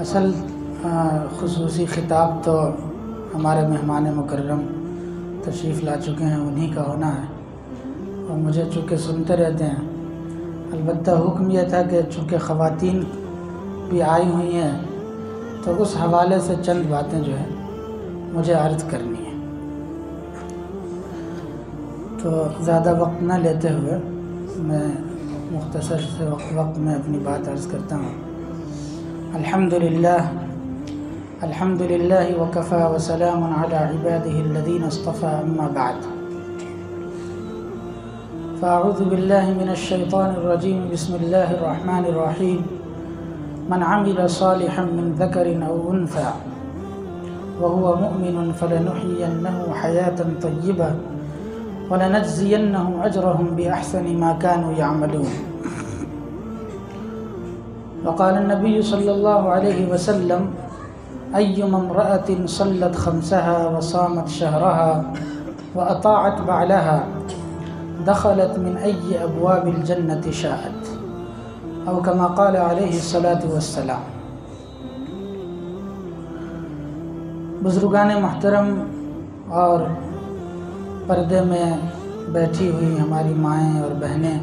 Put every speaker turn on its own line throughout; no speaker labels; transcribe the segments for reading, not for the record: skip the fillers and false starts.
اصل خصوصی خطاب تو ہمارے مہمان مکرم تشریف لا چکے ہیں، انہی کا ہونا ہے اور مجھے چونکہ سنتے رہتے ہیں۔ البتہ حکم یہ تھا کہ چونکہ خواتین بھی آئی ہوئی ہیں تو اس حوالے سے چند باتیں جو ہیں مجھے عرض کرنی ہیں، تو زیادہ وقت نہ لیتے ہوئے میں مختصر سے وقت میں اپنی بات عرض کرتا ہوں۔ الحمد للہ وکفیٰ وسلام علی عبادہ الذین اصطفیٰ، اما بعد فاعوذ باللہ من الشیطان الرجیم، بسم اللہ الرحمن الرحیم۔ من عمل صالحا من ذکر او انثى وهو مؤمن فلنحيينه حياة طیبة وَلَنَجْزِيَنَّهُمْ أَجْرَهُمْ بِأَحْسَنِ مَا كَانُوا يَعْمَلُونَ۔ وقال النبي صلى الله عليه وسلم: أيما امرأة صلت خمسها وصامت شهرها وأطاعت بعلها دخلت من أي أبواب الجنة شاءت، أو كما قال عليه الصلاة والسلام۔ بزرگان محترم اور پردے میں بیٹھی ہوئی ہماری مائیں اور بہنیں،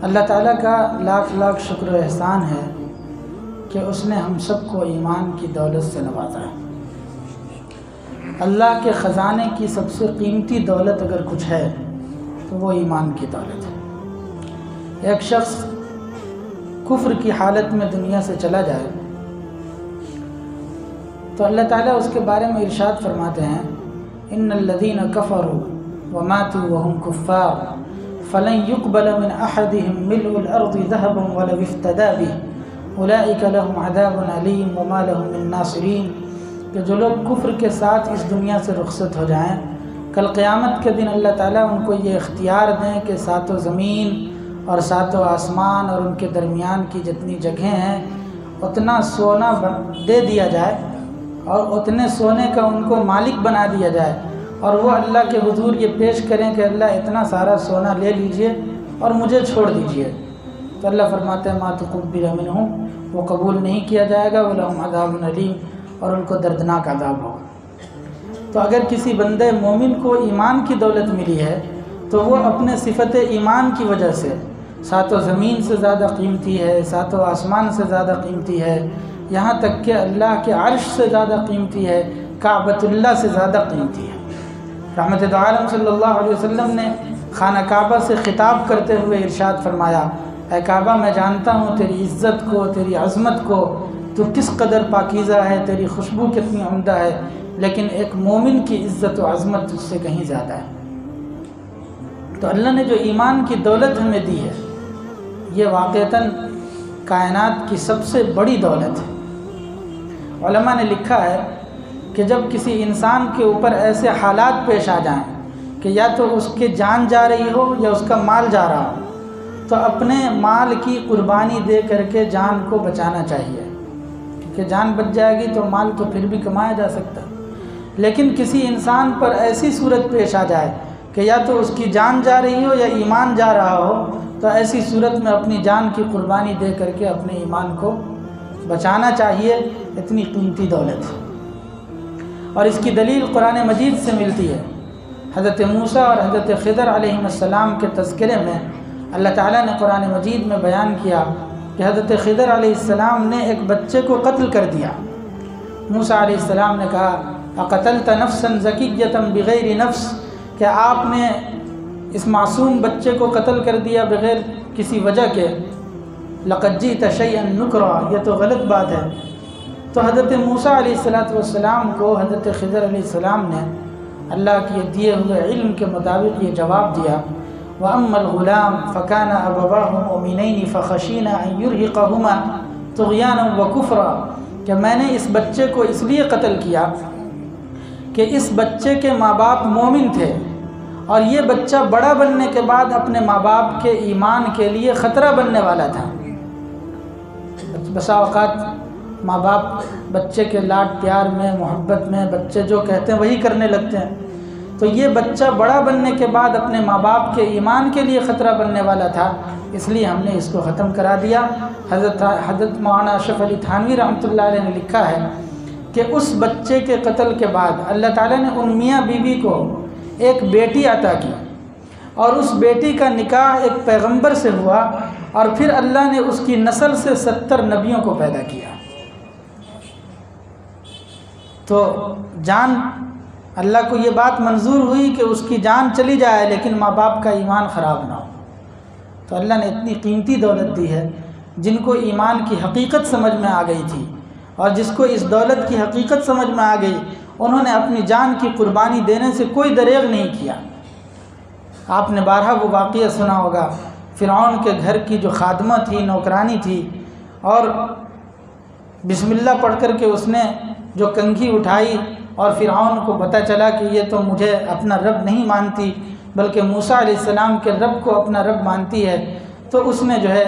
اللہ تعالیٰ کا لاکھ لاکھ شکر و احسان ہے کہ اس نے ہم سب کو ایمان کی دولت سے نوازا ہے۔ اللہ کے خزانے کی سب سے قیمتی دولت اگر کچھ ہے تو وہ ایمان کی دولت ہے۔ ایک شخص کفر کی حالت میں دنیا سے چلا جائے تو اللہ تعالیٰ اس کے بارے میں ارشاد فرماتے ہیں: ان الذين كفروا وماتوا وهم كفار فلن يقبل من احدهم ملء الارض ذهبا ولو افتدى به اولئك لهم عذاب الیم وما لهم من ناصرین۔ کہ جو لوگ کفر کے ساتھ اس دنیا سے رخصت ہو جائیں، کل قیامت کے دن اللہ تعالیٰ ان کو یہ اختیار دیں کہ ساتوں زمین اور ساتوں آسمان اور ان کے درمیان کی جتنی جگہیں ہیں اتنا سونا دے دیا جائے اور اتنے سونے کا ان کو مالک بنا دیا جائے، اور وہ اللہ کے حضور یہ پیش کریں کہ اللہ اتنا سارا سونا لے لیجئے اور مجھے چھوڑ دیجئے، تو اللہ فرماتے ہیں: ما تقبل منہم، وہ قبول نہیں کیا جائے گا، ولہم عذاب الیم، اور ان کو دردناک عذاب ہوگا۔ تو اگر کسی بندے مومن کو ایمان کی دولت ملی ہے تو وہ اپنے صفت ایمان کی وجہ سے ساتوں زمین سے زیادہ قیمتی ہے، ساتوں آسمان سے زیادہ قیمتی ہے، یہاں تک کہ اللہ کے عرش سے زیادہ قیمتی ہے، کعبۃ اللہ سے زیادہ قیمتی ہے۔ رحمت دو عالم صلی اللہ علیہ وسلم نے خانہ کعبہ سے خطاب کرتے ہوئے ارشاد فرمایا: اے کعبہ، میں جانتا ہوں تیری عزت کو، تیری عظمت کو، تو کس قدر پاکیزہ ہے، تیری خوشبو کتنی عمدہ ہے، لیکن ایک مومن کی عزت و عظمت اس سے کہیں زیادہ ہے۔ تو اللہ نے جو ایمان کی دولت ہمیں دی ہے یہ واقعتاً کائنات کی سب سے بڑی دولت ہے۔ علماء نے لکھا ہے کہ جب کسی انسان کے اوپر ایسے حالات پیش آ جائیں کہ یا تو اس کے جان جا رہی ہو یا اس کا مال جا رہا ہو، تو اپنے مال کی قربانی دے کر کے جان کو بچانا چاہیے، کیونکہ جان بچ جائے گی تو مال تو پھر بھی کمایا جا سکتا ہے۔ لیکن کسی انسان پر ایسی صورت پیش آ جائے کہ یا تو اس کی جان جا رہی ہو یا ایمان جا رہا ہو، تو ایسی صورت میں اپنی جان کی قربانی دے کر کے اپنے ایمان کو بچانا چاہیے، اتنی قیمتی دولت ہے۔ اور اس کی دلیل قرآن مجید سے ملتی ہے۔ حضرت موسیٰ اور حضرت خضر علیہ السلام کے تذکرے میں اللہ تعالیٰ نے قرآن مجید میں بیان کیا کہ حضرت خضر علیہ السلام نے ایک بچے کو قتل کر دیا۔ موسیٰ علیہ السلام نے کہا: اقتلت نفسا زکیۃ بغیر نفس، کہ آپ نے اس معصوم بچے کو قتل کر دیا بغیر کسی وجہ کے، لقد جئت شیئا نکرا، یہ تو غلط بات ہے۔ تو حضرت موسیٰ علیہ السلام کو حضرت خضر علیہ السلام نے اللہ کے دیے ہوئے علم کے مطابق یہ جواب دیا: وَأَمَّا الْغُلَامُ فَكَانَ أَبَوَاهُ مُؤْمِنَيْنِ فَخَشِينَا أَن يُرْهِقَهُمَا طُغْيَانًا وَكُفْرًا، کہ میں نے اس بچے کو اس لیے قتل کیا کہ اس بچے کے ماں باپ مومن تھے، اور یہ بچہ بڑا بننے کے بعد اپنے ماں باپ کے ایمان کے لیے خطرہ بننے والا تھا۔ بسا اوقات ماں باپ بچے کے لاڈ پیار میں، محبت میں بچے جو کہتے ہیں وہی کرنے لگتے ہیں، تو یہ بچہ بڑا بننے کے بعد اپنے ماں باپ کے ایمان کے لیے خطرہ بننے والا تھا، اس لیے ہم نے اس کو ختم کرا دیا۔ حضرت مولانا اشرف علی تھانوی رحمۃ اللہ علیہ نے لکھا ہے کہ اس بچے کے قتل کے بعد اللہ تعالیٰ نے ان میاں بیوی کو ایک بیٹی عطا کی، اور اس بیٹی کا نکاح ایک پیغمبر سے ہوا، اور پھر اللہ نے اس کی نسل سے 70 نبیوں کو پیدا کیا۔ تو جان اللہ کو یہ بات منظور ہوئی کہ اس کی جان چلی جائے لیکن ماں باپ کا ایمان خراب نہ ہو۔ تو اللہ نے اتنی قیمتی دولت دی ہے، جن کو ایمان کی حقیقت سمجھ میں آ گئی تھی اور جس کو اس دولت کی حقیقت سمجھ میں آ گئی، انہوں نے اپنی جان کی قربانی دینے سے کوئی دریغ نہیں کیا۔ آپ نے بارہا وہ واقعہ سنا ہوگا، فرعون کے گھر کی جو خادمہ تھی، نوکرانی تھی، اور بسم اللہ پڑھ کر کے اس نے جو کنگھی اٹھائی اور فرعون کو پتہ چلا کہ یہ تو مجھے اپنا رب نہیں مانتی بلکہ موسیٰ علیہ السلام کے رب کو اپنا رب مانتی ہے، تو اس نے جو ہے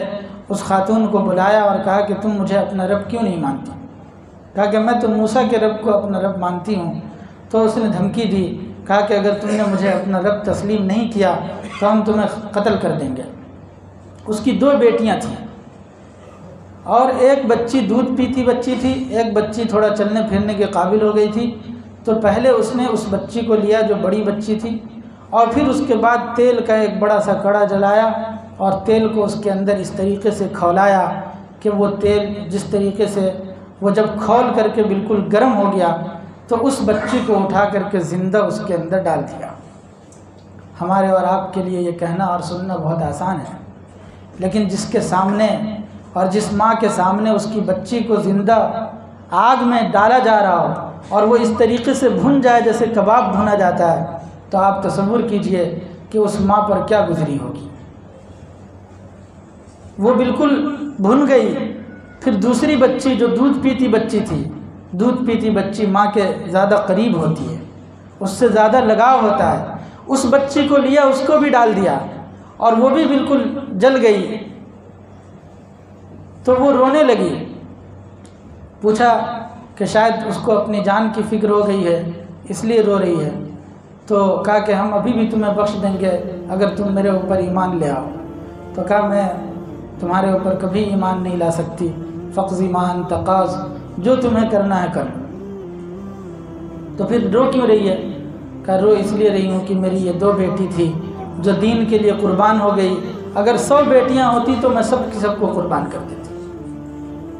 اس خاتون کو بلایا اور کہا کہ تم مجھے اپنا رب کیوں نہیں مانتی؟ کہا کہ میں تو موسیٰ کے رب کو اپنا رب مانتی ہوں۔ تو اس نے دھمکی دی، کہا کہ اگر تم نے مجھے اپنا رب تسلیم نہیں کیا تو ہم تمہیں قتل کر دیں گے۔ اس کی 2 بیٹیاں تھیں، اور ایک بچی دودھ پیتی بچی تھی، ایک بچی تھوڑا چلنے پھرنے کے قابل ہو گئی تھی۔ تو پہلے اس نے اس بچی کو لیا جو بڑی بچی تھی، اور پھر اس کے بعد تیل کا ایک بڑا سا کڑا جلایا اور تیل کو اس کے اندر اس طریقے سے کھولایا کہ وہ تیل جس طریقے سے وہ جب کھول کر کے بالکل گرم ہو گیا تو اس بچی کو اٹھا کر کے زندہ اس کے اندر ڈال دیا۔ ہمارے اور آپ کے لیے یہ کہنا اور سننا بہت آسان ہے، لیکن جس کے سامنے اور جس ماں کے سامنے اس کی بچی کو زندہ آگ میں ڈالا جا رہا ہو اور وہ اس طریقے سے بھن جائے جیسے کباب بھنا جاتا ہے، تو آپ تصور کیجئے کہ اس ماں پر کیا گزری ہوگی۔ وہ بالکل بھن گئی۔ پھر دوسری بچی جو دودھ پیتی بچی تھی، دودھ پیتی بچی ماں کے زیادہ قریب ہوتی ہے، اس سے زیادہ لگاؤ ہوتا ہے، اس بچی کو لیا، اس کو بھی ڈال دیا اور وہ بھی بالکل جل گئی۔ تو وہ رونے لگی، پوچھا کہ شاید اس کو اپنی جان کی فکر ہو گئی ہے اس لیے رو رہی ہے۔ تو کہا کہ ہم ابھی بھی تمہیں بخش دیں گے اگر تم میرے اوپر ایمان لے آؤ۔ تو کہا میں تمہارے اوپر کبھی ایمان نہیں لا سکتی، فقض ایمان تقاض، جو تمہیں کرنا ہے کر لو۔ تو پھر رو کیوں رہی ہے؟ کہا رو اس لیے رہی ہوں کہ میری یہ 2 بیٹی تھی جو دین کے لیے قربان ہو گئی، اگر 100 بیٹیاں ہوتی تو میں سب کی سب کو قربان کر دیتی،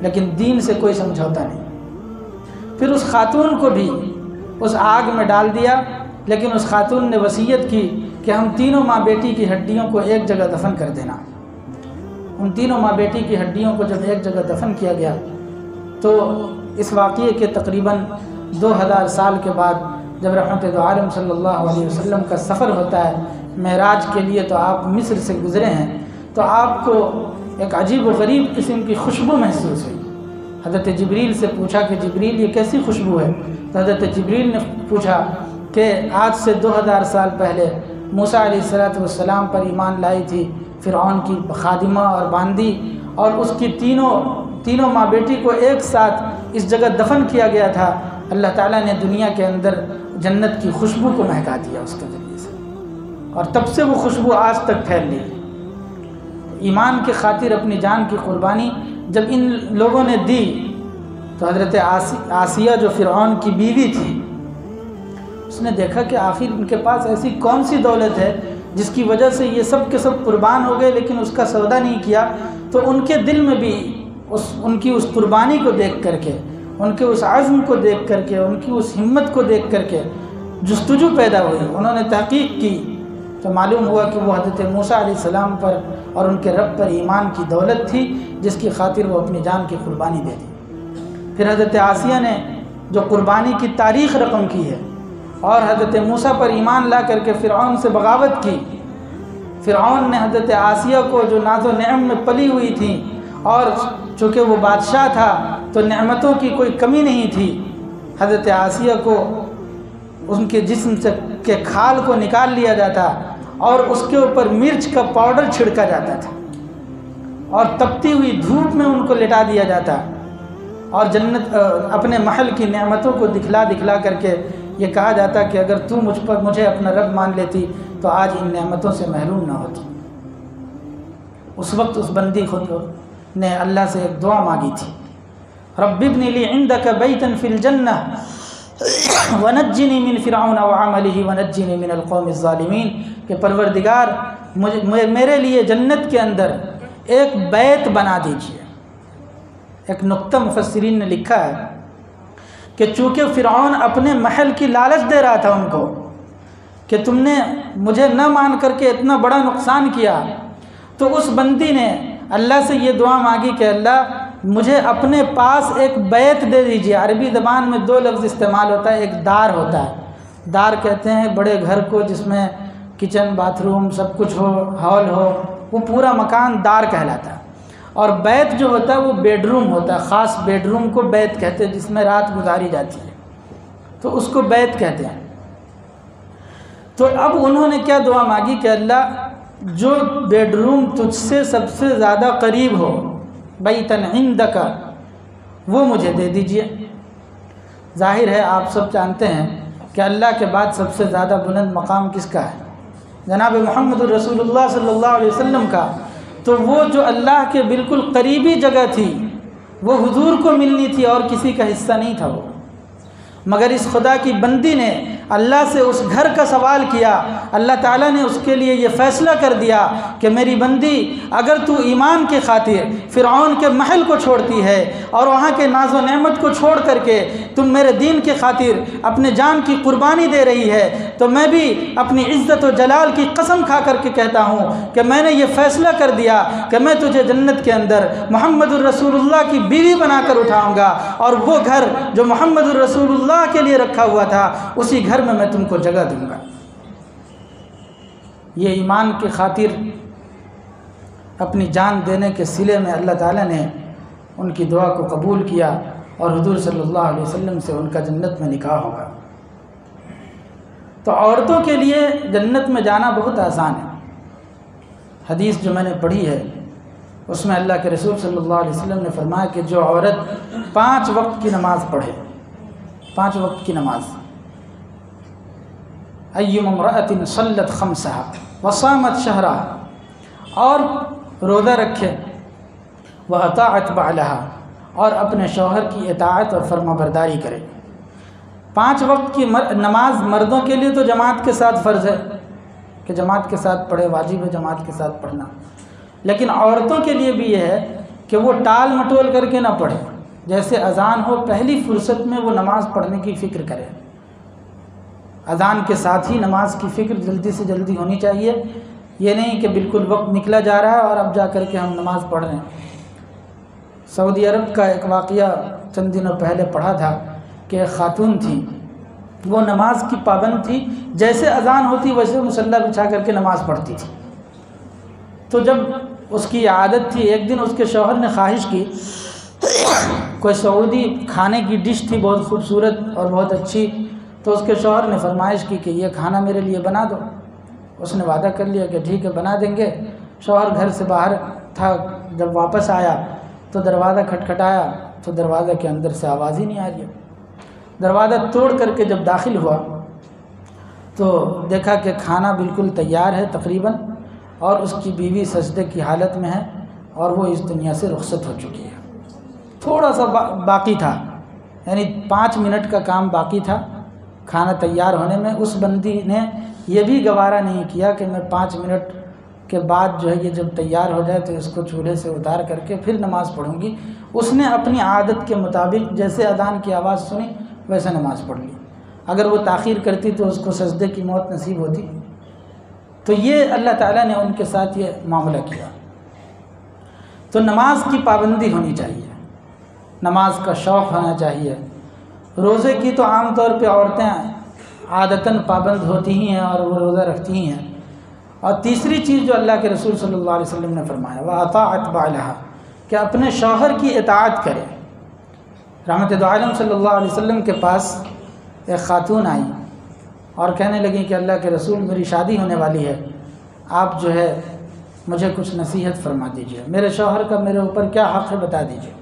لیکن دین سے کوئی سمجھوتا نہیں۔ پھر اس خاتون کو بھی اس آگ میں ڈال دیا، لیکن اس خاتون نے وصیت کی کہ ہم تینوں ماں بیٹی کی ہڈیوں کو ایک جگہ دفن کر دینا۔ ان تینوں ماں بیٹی کی ہڈیوں کو جب ایک جگہ دفن کیا گیا تو اس واقعے کے تقریباً 2000 سال کے بعد جب رحمت دو عالم صلی اللہ علیہ وسلم کا سفر ہوتا ہے معراج کے لیے، تو آپ مصر سے گزرے ہیں، تو آپ کو ایک عجیب و غریب قسم کی خوشبو محسوس ہوئی۔ حضرت جبریل سے پوچھا کہ جبریل یہ کیسی خوشبو ہے؟ تو حضرت جبریل نے پوچھا کہ آج سے 2000 سال پہلے موسیٰ علیہ السلام پر ایمان لائی تھی فرعون کی خادمہ اور باندی، اور اس کی تینوں ماں بیٹی کو ایک ساتھ اس جگہ دفن کیا گیا تھا۔ اللہ تعالیٰ نے دنیا کے اندر جنت کی خوشبو کو مہکا دیا اس کے ذریعے سے، اور تب سے وہ خوشبو آج تک پھیل رہی ہے۔ ایمان کی خاطر اپنی جان کی قربانی جب ان لوگوں نے دی تو حضرت آسیہ جو فرعون کی بیوی تھی، اس نے دیکھا کہ آخر ان کے پاس ایسی کون سی دولت ہے جس کی وجہ سے یہ سب کے سب قربان ہو گئے لیکن اس کا سودا نہیں کیا۔ تو ان کے دل میں بھی ان کی اس قربانی کو دیکھ کر کے، ان کے اس عزم کو دیکھ کر کے، ان کی اس ہمت کو دیکھ کر کے جستجو پیدا ہوئی۔ انہوں نے تحقیق کی تو معلوم ہوا کہ وہ حضرت موسیٰ علیہ السلام پر اور ان کے رب پر ایمان کی دولت تھی جس کی خاطر وہ اپنی جان کی قربانی دے دی۔ پھر حضرت آسیہ نے جو قربانی کی تاریخ رقم کی ہے اور حضرت موسیٰ پر ایمان لا کر کے فرعون سے بغاوت کی۔ فرعون نے حضرت آسیہ کو جو ناز و نعم میں پلی ہوئی تھی، اور چونکہ وہ بادشاہ تھا تو نعمتوں کی کوئی کمی نہیں تھی، حضرت آسیہ کو ان کے جسم سے کے کھال کو نکال لیا جاتا اور اس کے اوپر مرچ کا پاؤڈر چھڑکا جاتا تھا اور تپتی ہوئی دھوپ میں ان کو لٹا دیا جاتا، اور جنت اپنے محل کی نعمتوں کو دکھلا کر کے یہ کہا جاتا کہ اگر تو مجھے اپنا رب مان لیتی تو آج ان نعمتوں سے محروم نہ ہوتی۔ اس وقت اس بندی خود نے اللہ سے ایک دعا مانگی تھی، رب ابن لی عندک بیتا فی الجنہ ونجنی من فرعون وعملہ ونجنی من القوم الظالمین، کہ پروردگار میرے لیے جنت کے اندر ایک بیت بنا دیجیے۔ ایک نقطہ مفسرین نے لکھا ہے کہ چونکہ فرعون اپنے محل کی لالچ دے رہا تھا ان کو کہ تم نے مجھے نہ مان کر کے اتنا بڑا نقصان کیا، تو اس بندی نے اللہ سے یہ دعا مانگی کہ اللہ مجھے اپنے پاس ایک بیت دے دیجیے۔ عربی زبان میں 2 لفظ استعمال ہوتا ہے، ایک دار ہوتا ہے، دار کہتے ہیں بڑے گھر کو جس میں کچن باتھ روم سب کچھ ہو، ہال ہو، وہ پورا مکان دار کہلاتا ہے۔ اور بیت جو ہوتا ہے وہ بیڈ روم ہوتا ہے، خاص بیڈ روم کو بیت کہتے ہیں جس میں رات گزاری جاتی ہے، تو اس کو بیت کہتے ہیں۔ تو اب انہوں نے کیا دعا مانگی کہ اللہ جو بیڈ روم تجھ سے سب سے زیادہ قریب ہو، بیتن عندک، وہ مجھے دے دیجئے۔ ظاہر ہے آپ سب جانتے ہیں کہ اللہ کے بعد سب سے زیادہ بلند مقام کس کا ہے؟ جناب محمد الرسول اللہ صلی اللہ علیہ وسلم کا۔ تو وہ جو اللہ کے بالکل قریبی جگہ تھی وہ حضور کو ملنی تھی اور کسی کا حصہ نہیں تھا وہ، مگر اس خدا کی بندی نے اللہ سے اس گھر کا سوال کیا، اللہ تعالیٰ نے اس کے لیے یہ فیصلہ کر دیا کہ میری بندی اگر تو ایمان کے خاطر فرعون کے محل کو چھوڑتی ہے اور وہاں کے ناز و نعمت کو چھوڑ کر کے تم میرے دین کے خاطر اپنے جان کی قربانی دے رہی ہے، تو میں بھی اپنی عزت و جلال کی قسم کھا کر کے کہتا ہوں کہ میں نے یہ فیصلہ کر دیا کہ میں تجھے جنت کے اندر محمد الرسول اللہ کی بیوی بنا کر اٹھاؤں گا، اور وہ گھر جو محمد الرسول اللہ کے لیے رکھا ہوا تھا اسی گھر میں تم کو جگہ دوں گا۔ یہ ایمان کی خاطر اپنی جان دینے کے صلے میں اللہ تعالیٰ نے ان کی دعا کو قبول کیا، اور حضور صلی اللہ علیہ وسلم سے ان کا جنت میں نکاح ہوگا۔ تو عورتوں کے لیے جنت میں جانا بہت آسان ہے۔ حدیث جو میں نے پڑھی ہے اس میں اللہ کے رسول صلی اللہ علیہ وسلم نے فرمایا کہ جو عورت 5 وقت کی نماز پڑھے، 5 وقت کی نماز، ایم امرأۃ صلت خمسہا وصامت شہرا، اور روزہ رکھے، واطاعت بعلہا، اور اپنے شوہر کی اطاعت اور فرما برداری کرے۔ 5 وقت کی نماز مردوں کے لیے تو جماعت کے ساتھ فرض ہے کہ جماعت کے ساتھ پڑھے، واجب ہے جماعت کے ساتھ پڑھنا، لیکن عورتوں کے لیے بھی یہ ہے کہ وہ ٹال مٹول کر کے نہ پڑھے، جیسے اذان ہو پہلی فرصت میں وہ نماز پڑھنے کی فکر کرے۔ اذان کے ساتھ ہی نماز کی فکر جلدی سے جلدی ہونی چاہیے، یہ نہیں کہ بالکل وقت نکلا جا رہا ہے اور اب جا کر کے ہم نماز پڑھ رہے ہیں۔ سعودی عرب کا ایک واقعہ چند دنوں پہلے پڑھا تھا کہ ایک خاتون تھی، وہ نماز کی پابند تھی، جیسے اذان ہوتی ویسے مصلی بچھا کر کے نماز پڑھتی تھی۔ تو جب اس کی عادت تھی، ایک دن اس کے شوہر نے خواہش کی، کوئی سعودی کھانے کی ڈش تھی بہت خوبصورت اور بہت اچھی، تو اس کے شوہر نے فرمائش کی کہ یہ کھانا میرے لیے بنا دو۔ اس نے وعدہ کر لیا کہ ٹھیک ہے بنا دیں گے۔ شوہر گھر سے باہر تھا، جب واپس آیا تو دروازہ کھٹکھٹایا تو دروازہ کے اندر سے آواز ہی نہیں آ رہی۔ دروازہ توڑ کر کے جب داخل ہوا تو دیکھا کہ کھانا بالکل تیار ہے تقریباً، اور اس کی بیوی سجدے کی حالت میں ہے اور وہ اس دنیا سے رخصت ہو چکی ہے۔ تھوڑا سا باقی تھا، یعنی 5 منٹ کا کام باقی تھا کھانا تیار ہونے میں۔ اس بندی نے یہ بھی گوارا نہیں کیا کہ میں 5 منٹ کے بعد جو ہے یہ جب تیار ہو جائے تو اس کو چولہے سے اتار کر کے پھر نماز پڑھوں گی۔ اس نے اپنی عادت کے مطابق جیسے اذان کی آواز سنی ویسے نماز پڑھ لی۔ اگر وہ تاخیر کرتی تو اس کو سجدے کی موت نصیب ہوتی۔ تو یہ اللہ تعالیٰ نے ان کے ساتھ یہ معاملہ کیا۔ تو نماز کی پابندی ہونی چاہیے، نماز کا شوق ہونا چاہیے۔ روزے کی تو عام طور پہ عورتیں عادتاً پابند ہوتی ہی ہیں اور وہ روزہ رکھتی ہی ہیں۔ اور تیسری چیز جو اللہ کے رسول صلی اللہ علیہ وسلم نے فرمایا وَأَطَاعَتْ بَعْلَهَا، کہ اپنے شوہر کی اطاعت کرے۔ رحمت دو عالم صلی اللہ علیہ وسلم کے پاس ایک خاتون آئی اور کہنے لگی کہ اللہ کے رسول میری شادی ہونے والی ہے، آپ جو ہے مجھے کچھ نصیحت فرما دیجیے، میرے شوہر کا میرے اوپر کیا حق ہے بتا دیجیے۔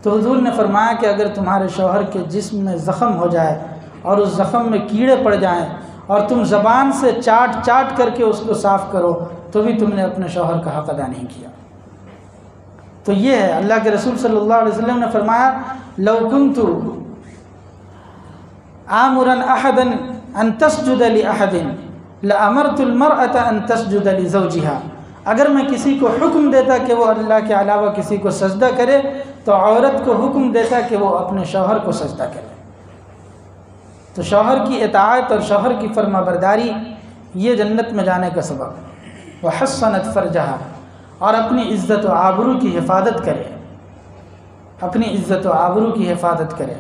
تو حضور نے فرمایا کہ اگر تمہارے شوہر کے جسم میں زخم ہو جائے اور اس زخم میں کیڑے پڑ جائیں اور تم زبان سے چاٹ چاٹ کر کے اس کو صاف کرو تو بھی تم نے اپنے شوہر کا حق ادا نہیں کیا۔ تو یہ ہے اللہ کے رسول صلی اللہ علیہ وسلم نے فرمایا لو کنت آمرا احدا ان تسجد لاحد لامرت المرأة ان تسجد لزوجها، اگر میں کسی کو حکم دیتا کہ وہ اللہ کے علاوہ کسی کو سجدہ کرے تو عورت کو حکم دیتا کہ وہ اپنے شوہر کو سجدہ کرے۔ تو شوہر کی اطاعت اور شوہر کی فرما برداری یہ جنت میں جانے کا سبب ہے۔ وحصنت فرجہا، اور اپنی عزت و آبرو کی حفاظت کرے، اپنی عزت و آبرو کی حفاظت کرے،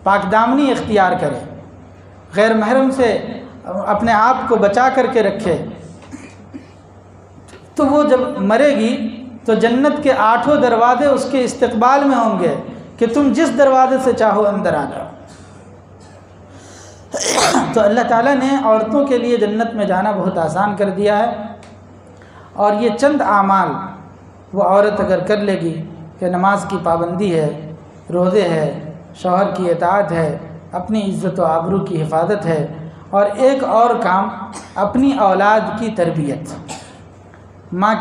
پاک دامنی اختیار کرے، غیر محرم سے اپنے آپ کو بچا کر کے رکھے، تو وہ جب مرے گی تو جنت کے 8 دروازے اس کے استقبال میں ہوں گے کہ تم جس دروازے سے چاہو اندر آ جاؤ۔ تو اللہ تعالیٰ نے عورتوں کے لیے جنت میں جانا بہت آسان کر دیا ہے، اور یہ چند اعمال وہ عورت اگر کر لے گی کہ نماز کی پابندی ہے، روزے ہے، شوہر کی اطاعت ہے، اپنی عزت و آبرو کی حفاظت ہے، اور ایک اور کام اپنی اولاد کی تربیت، ماں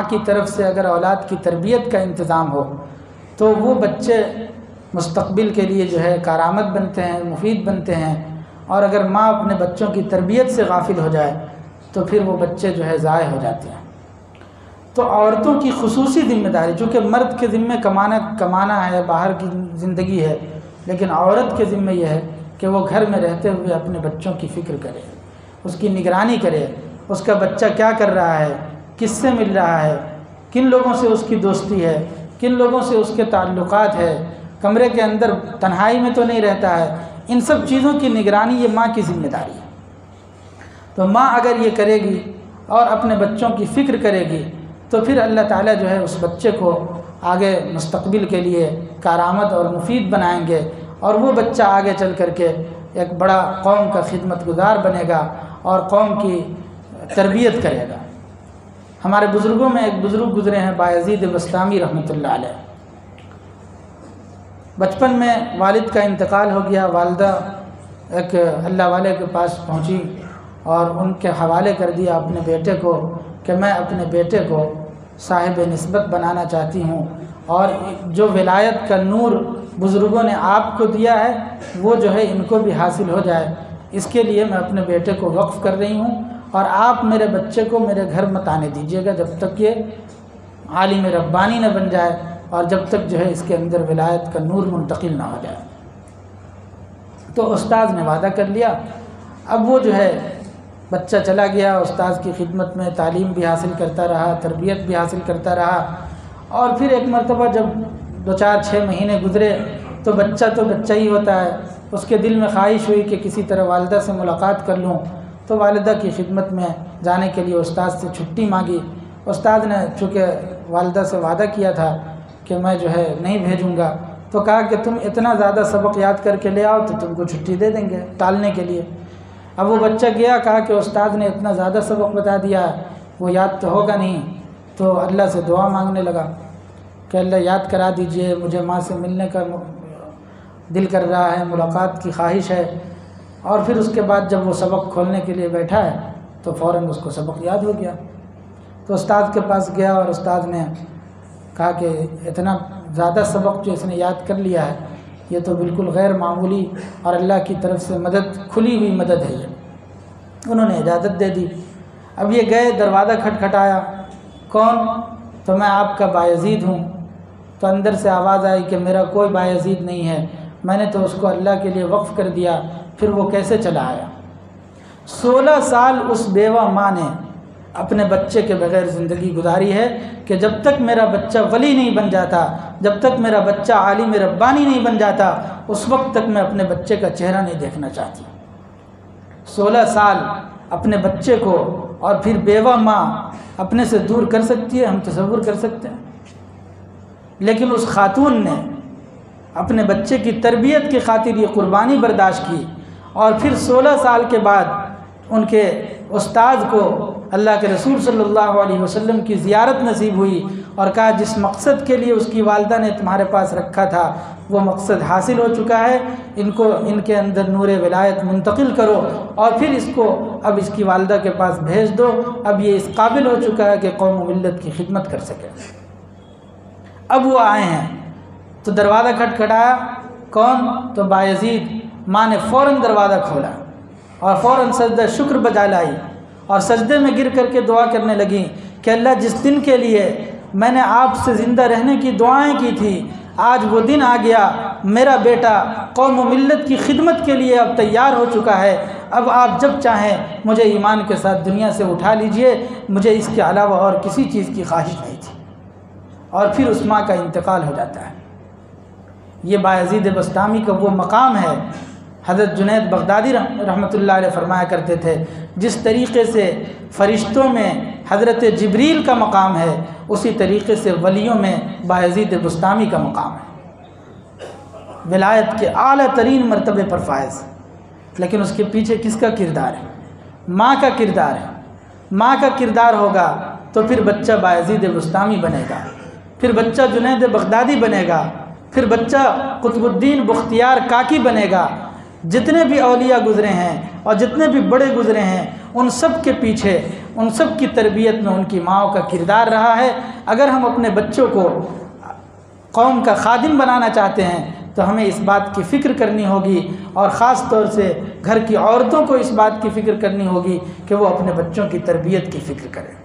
کی طرف سے اگر اولاد کی تربیت کا انتظام ہو تو وہ بچے مستقبل کے لیے جو ہے کارآمد بنتے ہیں، مفید بنتے ہیں، اور اگر ماں اپنے بچوں کی تربیت سے غافل ہو جائے تو پھر وہ بچے جو ہے ضائع ہو جاتے ہیں۔ تو عورتوں کی خصوصی ذمہ داری، چونکہ مرد کے ذمے کمانا ہے، باہر کی زندگی ہے، لیکن عورت کے ذمے یہ ہے کہ وہ گھر میں رہتے ہوئے اپنے بچوں کی فکر کرے، اس کی نگرانی کرے، اس کا بچہ کیا کر رہا ہے، کس سے مل رہا ہے، کن لوگوں سے اس کی دوستی ہے، کن لوگوں سے اس کے تعلقات ہے، کمرے کے اندر تنہائی میں تو نہیں رہتا ہے، ان سب چیزوں کی نگرانی یہ ماں کی ذمہ داری ہے۔ تو ماں اگر یہ کرے گی اور اپنے بچوں کی فکر کرے گی تو پھر اللہ تعالیٰ جو ہے اس بچے کو آگے مستقبل کے لیے کارآمد اور مفید بنائیں گے، اور وہ بچہ آگے چل کر کے ایک بڑا قوم کا خدمت گزار بنے گا اور قوم کی تربیت کرے گا۔ ہمارے بزرگوں میں ایک بزرگ گزرے ہیں بایزید بسطامی رحمۃ اللہ علیہ۔ بچپن میں والد کا انتقال ہو گیا، والدہ ایک اللہ والے کے پاس پہنچی اور ان کے حوالے کر دیا اپنے بیٹے کو کہ میں اپنے بیٹے کو صاحب نسبت بنانا چاہتی ہوں، اور جو ولایت کا نور بزرگوں نے آپ کو دیا ہے وہ جو ہے ان کو بھی حاصل ہو جائے، اس کے لیے میں اپنے بیٹے کو وقف کر رہی ہوں، اور آپ میرے بچے کو میرے گھر مت آنے دیجیے گا جب تک یہ عالم ربانی نہ بن جائے، اور جب تک جو ہے اس کے اندر ولایت کا نور منتقل نہ ہو جائے۔ تو استاذ نے وعدہ کر لیا۔ اب وہ جو ہے بچہ چلا گیا استاذ کی خدمت میں، تعلیم بھی حاصل کرتا رہا، تربیت بھی حاصل کرتا رہا، اور پھر ایک مرتبہ جب 2-4-6 مہینے گزرے تو بچہ ہی ہوتا ہے، اس کے دل میں خواہش ہوئی کہ کسی طرح والدہ سے ملاقات کر لوں، تو والدہ کی خدمت میں جانے کے لیے استاذ سے چھٹی مانگی۔ استاذ نے چونکہ والدہ سے وعدہ کیا تھا کہ میں جو ہے نہیں بھیجوں گا، تو کہا کہ تم اتنا زیادہ سبق یاد کر کے لے آؤ تو تم کو چھٹی دے دیں گے ٹالنے کے لیے۔ اب وہ بچہ گیا، کہا کہ استاد نے اتنا زیادہ سبق بتا دیا وہ یاد تو ہوگا نہیں، تو اللہ سے دعا مانگنے لگا کہ اللہ یاد کرا دیجئے، مجھے ماں سے ملنے کا دل کر رہا ہے، ملاقات کی خواہش ہے۔ اور پھر اس کے بعد جب وہ سبق کھولنے کے لیے بیٹھا ہے تو فوراً اس کو سبق یاد ہو گیا۔ تو استاد کے پاس گیا اور استاد نے کہا کہ اتنا زیادہ سبق جو اس نے یاد کر لیا ہے یہ تو بالکل غیر معمولی اور اللہ کی طرف سے مدد، کھلی ہوئی مدد ہے یہ۔ انہوں نے اجازت دے دی۔ اب یہ گئے، دروازہ کھٹکھٹایا، کون؟ تو میں آپ کا بایزید ہوں۔ تو اندر سے آواز آئی کہ میرا کوئی بایزید نہیں ہے، میں نے تو اس کو اللہ کے لیے وقف کر دیا، پھر وہ کیسے چلا آیا؟ 16 سال اس بیوہ ماں نے اپنے بچے کے بغیر زندگی گزاری ہے کہ جب تک میرا بچہ ولی نہیں بن جاتا، جب تک میرا بچہ عالم ربانی نہیں بن جاتا، اس وقت تک میں اپنے بچے کا چہرہ نہیں دیکھنا چاہتی۔ 16 سال اپنے بچے کو، اور پھر بیوہ ماں اپنے سے دور کر سکتی ہے؟ ہم تصور کر سکتے ہیں؟ لیکن اس خاتون نے اپنے بچے کی تربیت کی خاطر یہ قربانی برداشت کی، اور پھر 16 سال کے بعد ان کے استاذ کو اللہ کے رسول صلی اللہ علیہ وسلم کی زیارت نصیب ہوئی، اور کہا جس مقصد کے لیے اس کی والدہ نے تمہارے پاس رکھا تھا وہ مقصد حاصل ہو چکا ہے، ان کے اندر نور ولایت منتقل کرو اور پھر اس کو اب اس کی والدہ کے پاس بھیج دو، اب یہ اس قابل ہو چکا ہے کہ قوم و ملت کی خدمت کر سکے۔ اب وہ آئے ہیں تو دروازہ کھٹکھٹایا، کون؟ تو بایزید۔ ماں نے فوراً دروازہ کھولا اور فوراً سجدہ شکر بجا لائی اور سجدے میں گر کر کے دعا کرنے لگیں کہ اللہ جس دن کے لیے میں نے آپ سے زندہ رہنے کی دعائیں کی تھی آج وہ دن آ گیا، میرا بیٹا قوم و ملت کی خدمت کے لیے اب تیار ہو چکا ہے، اب آپ جب چاہیں مجھے ایمان کے ساتھ دنیا سے اٹھا لیجئے، مجھے اس کے علاوہ اور کسی چیز کی خواہش نہیں تھی۔ اور پھر اس ماں کا انتقال ہو جاتا ہے۔ یہ بایزید بسطامی کا وہ مقام ہے۔ حضرت جنید بغدادی رحمۃ اللہ علیہ فرمایا کرتے تھے جس طریقے سے فرشتوں میں حضرت جبریل کا مقام ہے اسی طریقے سے ولیوں میں بایزید بسطامی کا مقام ہے، ولایت کے اعلیٰ ترین مرتبے پر فائز۔ لیکن اس کے پیچھے کس کا کردار ہے؟ ماں کا کردار ہے۔ ماں کا کردار ہوگا تو پھر بچہ بایزید بسطامی بنے گا، پھر بچہ جنید بغدادی بنے گا، پھر بچہ قطب الدین بختیار کاکی بنے گا۔ جتنے بھی اولیاء گزرے ہیں اور جتنے بھی بڑے گزرے ہیں ان سب کے پیچھے، ان سب کی تربیت میں ان کی ماؤں کا کردار رہا ہے۔ اگر ہم اپنے بچوں کو قوم کا خادم بنانا چاہتے ہیں تو ہمیں اس بات کی فکر کرنی ہوگی اور خاص طور سے گھر کی عورتوں کو اس بات کی فکر کرنی ہوگی کہ وہ اپنے بچوں کی تربیت کی فکر کریں۔